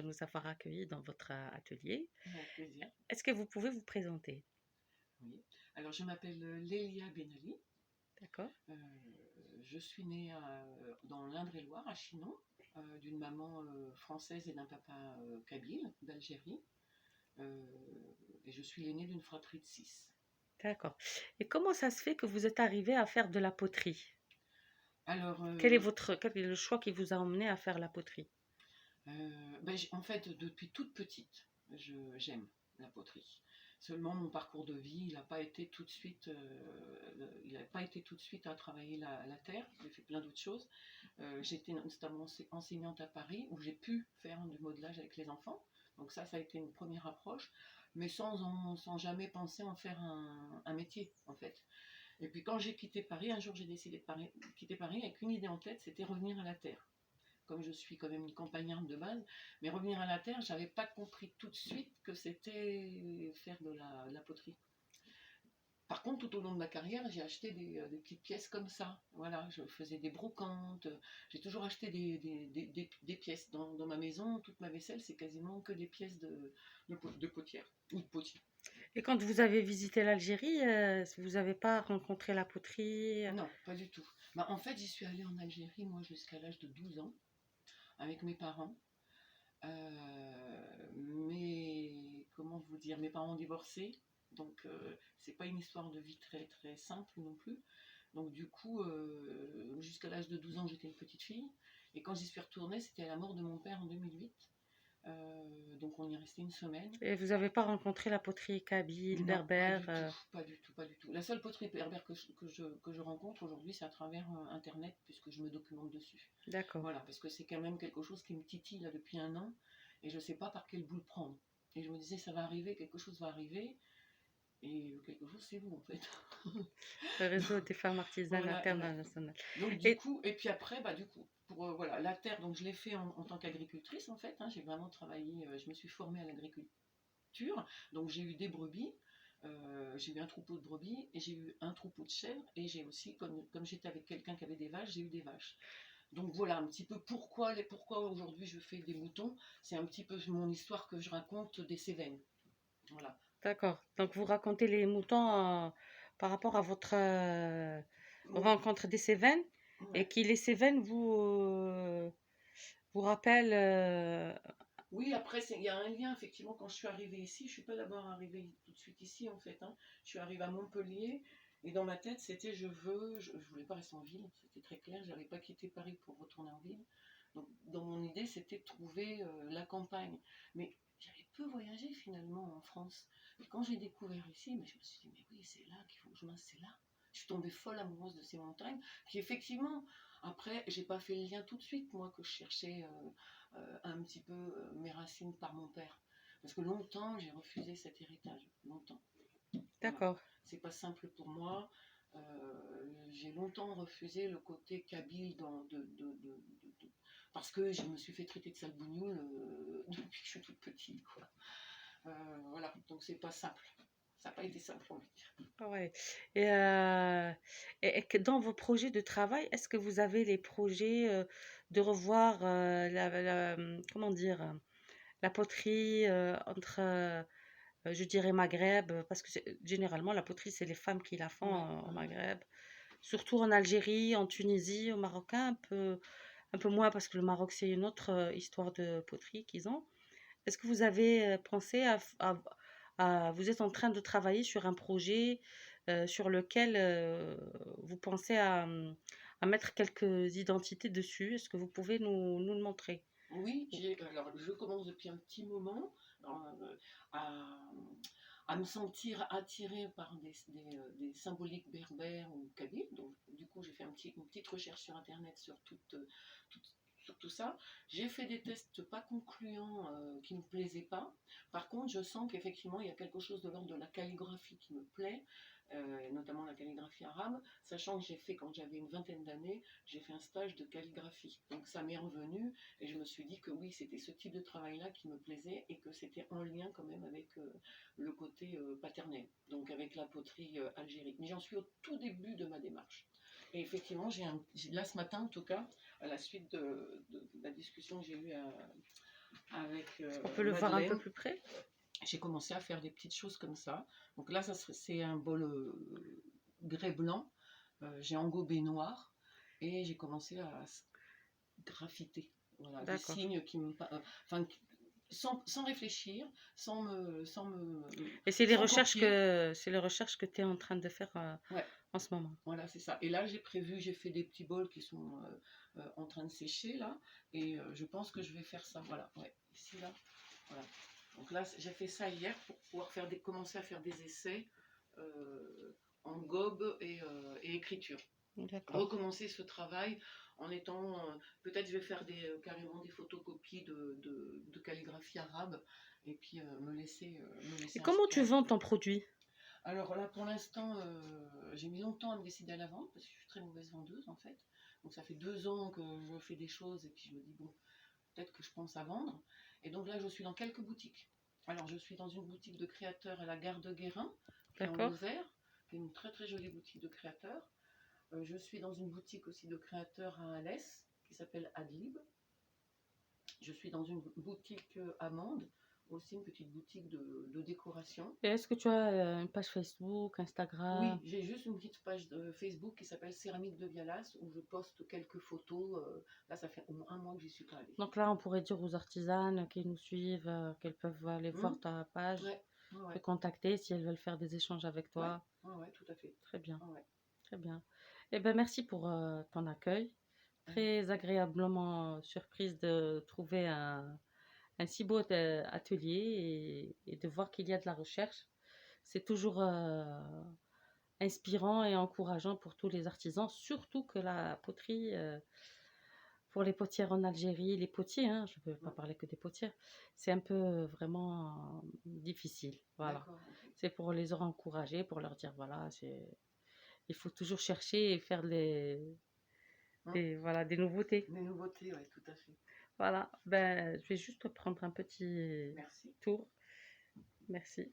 nous avoir accueillis dans votre atelier. Avec plaisir. Est-ce que vous pouvez vous présenter? Oui. Alors, je m'appelle Lélia Benali. D'accord. Je suis née dans l'Indre-et-Loire, à Chinon, d'une maman française et d'un papa kabyle, d'Algérie. Euh, et je suis l'aînée d'une fratrie de 6. D'accord. Et comment ça se fait que vous êtes arrivé à faire de la poterie? Alors, Quel est le choix qui vous a emmené à faire la poterie? en fait, depuis toute petite, j'aime la poterie. Seulement, mon parcours de vie, il n'a pas été tout de suite, à travailler la terre. J'ai fait plein d'autres choses. J'étais notamment enseignante à Paris, où j'ai pu faire du modelage avec les enfants. Donc ça a été une première approche, mais sans jamais penser en faire un métier, en fait. Et puis quand j'ai quitté Paris, un jour j'ai décidé de quitter Paris avec une idée en tête, c'était revenir à la terre. Comme je suis quand même une campagnarde de base, mais revenir à la terre, j'avais pas compris tout de suite que c'était faire de la poterie. Par contre, tout au long de ma carrière, j'ai acheté des petites pièces comme ça. Voilà, je faisais des brocantes. J'ai toujours acheté des pièces. Dans ma maison, toute ma vaisselle, c'est quasiment que des pièces de potière ou de potier. Et quand vous avez visité l'Algérie, vous n'avez pas rencontré la poterie? Non, pas du tout. Bah, en fait, j'y suis allée en Algérie, moi, jusqu'à l'âge de 12 ans, avec mes parents. Mais comment vous dire, mes parents ont divorcé, donc c'est pas une histoire de vie très très simple non plus. Donc du coup, jusqu'à l'âge de 12 ans, j'étais une petite fille, et quand j'y suis retournée, c'était à la mort de mon père en 2008. Donc on y est resté une semaine. Et vous n'avez pas rencontré la poterie kabyle, Non, pas berbère? du tout, pas du tout, pas du tout. La seule poterie berbère que je rencontre aujourd'hui, c'est à travers Internet, puisque je me documente dessus. D'accord. Voilà, parce que c'est quand même quelque chose qui me titille là depuis un an, et je ne sais pas par quel bout le prendre. Et je me disais, ça va arriver, quelque chose va arriver, et quelque chose, c'est vous, en fait. Le réseau des femmes artisanes Voilà, ouais. internationales. Donc du Et coup, et puis après, bah du coup, pour voilà, la terre, donc je l'ai fait en tant qu'agricultrice, en fait, hein. J'ai vraiment travaillé, je me suis formée à l'agriculture. Donc j'ai eu des brebis, j'ai eu un troupeau de brebis, et j'ai eu un troupeau de chèvres, et j'ai aussi, comme j'étais avec quelqu'un qui avait des vaches, j'ai eu des vaches. Donc voilà un petit peu pourquoi aujourd'hui je fais des moutons. C'est un petit peu mon histoire que je raconte des Cévennes. Voilà. d'accord. Donc vous racontez les moutons par rapport à votre Oui, rencontre des Cévennes et ouais. qui les Cévennes vous rappellent. Oui, après, il y a un lien, effectivement, quand je suis arrivée ici, je ne suis pas d'abord arrivée tout de suite ici, en fait, hein. Je suis arrivée à Montpellier, et dans ma tête, c'était je voulais pas rester en ville, c'était très clair, je n'allais pas quitter Paris pour retourner en ville. Donc, dans mon idée, c'était de trouver la campagne. Mais j'avais peu voyagé, finalement, en France. Et quand j'ai découvert ici, mais je me suis dit, mais oui, c'est là qu'il faut que je c'est là. Je suis tombée folle amoureuse de ces montagnes, qui effectivement, après, j'ai pas fait le lien tout de suite, moi, que je cherchais un petit peu mes racines par mon père. Parce que longtemps, j'ai refusé cet héritage. Longtemps. Voilà. D'accord. C'est pas simple pour moi. J'ai longtemps refusé le côté kabyle parce que je me suis fait traiter de sale bougnoule depuis que je suis toute petite. Quoi. Voilà, donc c'est pas simple. Ça n'a pas été simple, on va dire. Ouais. Et, et que dans vos projets de travail, est-ce que vous avez les projets de revoir comment dire, la poterie entre, je dirais Maghreb, parce que généralement la poterie, c'est les femmes qui la font Ouais, au ouais, ouais. Maghreb, surtout en Algérie, en Tunisie, au Maroc un peu moins parce que le Maroc, c'est une autre histoire de poterie qu'ils ont. Est-ce que vous avez pensé vous êtes en train de travailler sur un projet sur lequel vous pensez à mettre quelques identités dessus? Est-ce que vous pouvez nous le montrer? Oui, alors je commence depuis un petit moment à, à me sentir attirée par des symboliques berbères ou kabyles. Donc, du coup, j'ai fait une petite recherche sur Internet sur sur tout ça. J'ai fait des tests pas concluants qui ne me plaisaient pas. Par contre, je sens qu'effectivement, il y a quelque chose de l'ordre de la calligraphie qui me plaît, notamment la calligraphie arabe, sachant que j'ai fait, quand j'avais une vingtaine d'années, j'ai fait un stage de calligraphie. Donc ça m'est revenu, et je me suis dit que oui, c'était ce type de travail-là qui me plaisait, et que c'était en lien quand même avec le côté paternel, donc avec la poterie algérique. Mais j'en suis au tout début de ma démarche. Et effectivement, là ce matin en tout cas, à la suite de la discussion que j'ai eue avec Est-ce qu'on peut le voir un peu Madeleine. plus près? J'ai commencé à faire des petites choses comme ça. Donc là, c'est un bol grès blanc. J'ai engobé noir et j'ai commencé à graffiter. Voilà, des D'accord. signes qui me, enfin, sans réfléchir, Et c'est les sans recherches copier. que tu es en train de faire Ouais, en ce moment. voilà, c'est ça. Et là, j'ai fait des petits bols qui sont en train de sécher là, et je pense que je vais faire ça. Voilà, ouais, ici là, voilà. Donc là, j'ai fait ça hier pour pouvoir commencer à faire des essais en gobe et écriture. D'accord. Recommencer ce travail en étant, peut-être je vais faire carrément des photocopies de calligraphie arabe et puis me Et laisser comment tu inspirer. vends ton produit? Alors là, pour l'instant, j'ai mis longtemps à me décider à la vente parce que je suis très mauvaise vendeuse en fait. Donc ça fait 2 ans que je fais des choses et puis je me dis, bon, peut-être que je pense à vendre. Et donc là, je suis dans quelques boutiques. Alors je suis dans une boutique de créateurs à la gare de Guérin, qui est en D'accord. Lozère, qui est une très très jolie boutique de créateurs. Je suis dans une boutique aussi de créateurs à Alès, qui s'appelle Adlib. Je suis dans une boutique Amande, aussi une petite boutique de décoration. Et est-ce que tu as une page Facebook, Oui, Instagram? j'ai juste une petite page de Facebook qui s'appelle Céramique de Vialas, où je poste quelques photos. Là, ça fait au moins un mois que j'y suis pas allée. Donc là, on pourrait dire aux artisanes qui nous suivent qu'elles peuvent aller voir Hum, ta page, ouais, ouais, te ouais, contacter si elles veulent faire des échanges avec ouais, toi. ouais, ouais, tout à fait. Très bien, Ouais, ouais. très bien. Eh ben, merci pour ton accueil. Avec Très agréablement surprise de trouver un si beau atelier et de voir qu'il y a de la recherche. C'est toujours inspirant et encourageant pour tous les artisans, surtout que la poterie, pour les potières en Algérie, les potiers, hein, je ne veux pas ouais, parler que des potières, c'est un peu vraiment difficile. Voilà. d'accord, ok. C'est pour les encourager, pour leur dire, voilà, il faut toujours chercher et faire Hum, voilà, des nouveautés. des nouveautés, ouais, tout à fait. Voilà, ben, je vais juste prendre un petit Merci. tour. Merci.